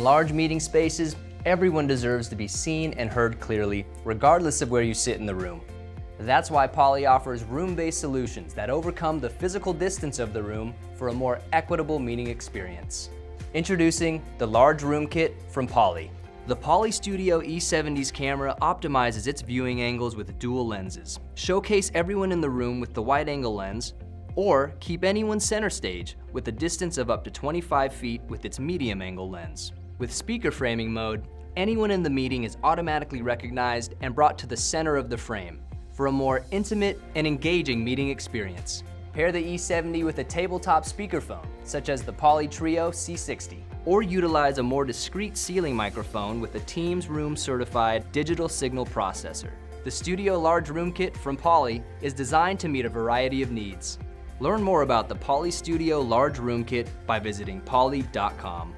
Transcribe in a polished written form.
large meeting spaces, everyone deserves to be seen and heard clearly, regardless of where you sit in the room. That's why Poly offers room-based solutions that overcome the physical distance of the room for a more equitable meeting experience. Introducing the Large Room Kit from Poly. The Poly Studio E70's camera optimizes its viewing angles with dual lenses. Showcase everyone in the room with the wide-angle lens, or keep anyone center stage with a distance of up to 25 feet with its medium-angle lens. With speaker framing mode, anyone in the meeting is automatically recognized and brought to the center of the frame for a more intimate and engaging meeting experience. Pair the E70 with a tabletop speakerphone, such as the Poly Trio C60, or utilize a more discreet ceiling microphone with a Teams Room certified digital signal processor. The Studio Large Room Kit from Poly is designed to meet a variety of needs. Learn more about the Poly Studio Large Room Kit by visiting poly.com.